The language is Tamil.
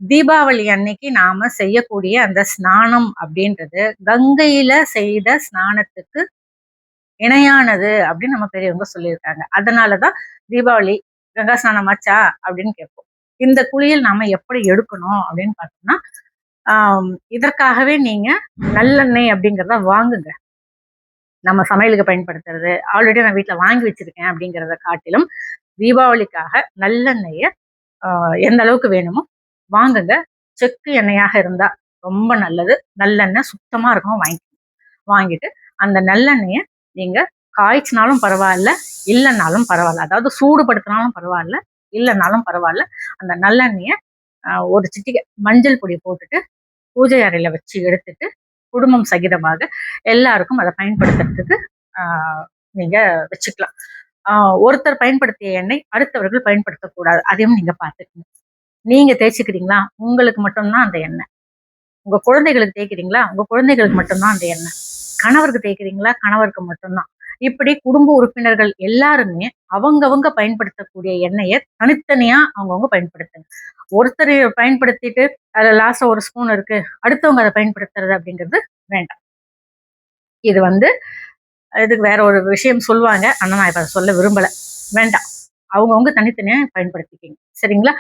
தீபாவளி அன்னைக்கு நாம செய்யக்கூடிய அந்த ஸ்நானம் அப்படின்றது கங்கையில செய்த ஸ்நானத்துக்கு இணையானது அப்படின்னு நம்ம பெரியவங்க சொல்லியிருக்காங்க. அதனாலதான் தீபாவளி கங்கா ஸ்நானம் ஆச்சா அப்படின்னு கேட்போம். இந்த குளியல் நாம எப்படி எடுக்கணும் அப்படின்னு பார்த்தோம்னா, இதற்காகவே நீங்க நல்லெண்ணெய் அப்படிங்கிறத வாங்குங்க. நம்ம சமையலுக்கு பயன்படுத்துறது ஆல்ரெடி நான் வீட்டுல வாங்கி வச்சிருக்கேன் அப்படிங்கிறத காட்டிலும் தீபாவளிக்காக நல்லெண்ணெய எந்த அளவுக்கு வேணுமோ வாங்குங்க. செக்கு எண்ணெயாக இருந்தா ரொம்ப நல்லது. நல்லெண்ணெய் சுத்தமா இருக்கும் வாங்கிட்டு அந்த நல்லெண்ணெய நீங்க காய்ச்சினாலும் பரவாயில்ல, இல்லைன்னாலும் பரவாயில்ல. அதாவது சூடுபடுத்தினாலும் பரவாயில்ல, இல்லைன்னாலும் பரவாயில்ல. அந்த நல்லெண்ணெய ஒரு சிட்டிகை மஞ்சள் பொடி போட்டுட்டு பூஜை அறையில வச்சு எடுத்துட்டு குடும்பம் சகிதமாக எல்லாருக்கும் அதை பயன்படுத்துறதுக்கு நீங்க வச்சுக்கலாம். ஒருத்தர் பயன்படுத்திய எண்ணெய் அடுத்தவர்கள் பயன்படுத்தக்கூடாது. அதையும் நீங்க பார்த்துக்கணும். நீங்க தேய்ச்சிக்கிறீங்களா, உங்களுக்கு மட்டும்தான் அந்த எண்ணெய். உங்க குழந்தைகளுக்கு தேய்க்கிறீங்களா, உங்க குழந்தைகளுக்கு மட்டும்தான் அந்த எண்ணெய். கணவருக்கு தேய்க்கிறீங்களா, கணவருக்கு மட்டும்தான். இப்படி குடும்ப உறுப்பினர்கள் எல்லாருமே அவங்கவங்க பயன்படுத்தக்கூடிய எண்ணெயை தனித்தனியா அவங்கவுங்க பயன்படுத்துங்க. ஒருத்தர் பயன்படுத்திட்டு அதுல லாஸ்டா ஒரு ஸ்பூன் இருக்கு, அடுத்தவங்க அதை பயன்படுத்துறது அப்படிங்கிறது வேண்டாம். இது இதுக்கு வேற ஒரு விஷயம் சொல்லுவாங்க, ஆனா நான் இப்ப அதை சொல்ல விரும்பல. வேண்டாம். அவங்கவுங்க தனித்தனியா பயன்படுத்திக்கிங்க. சரிங்களா?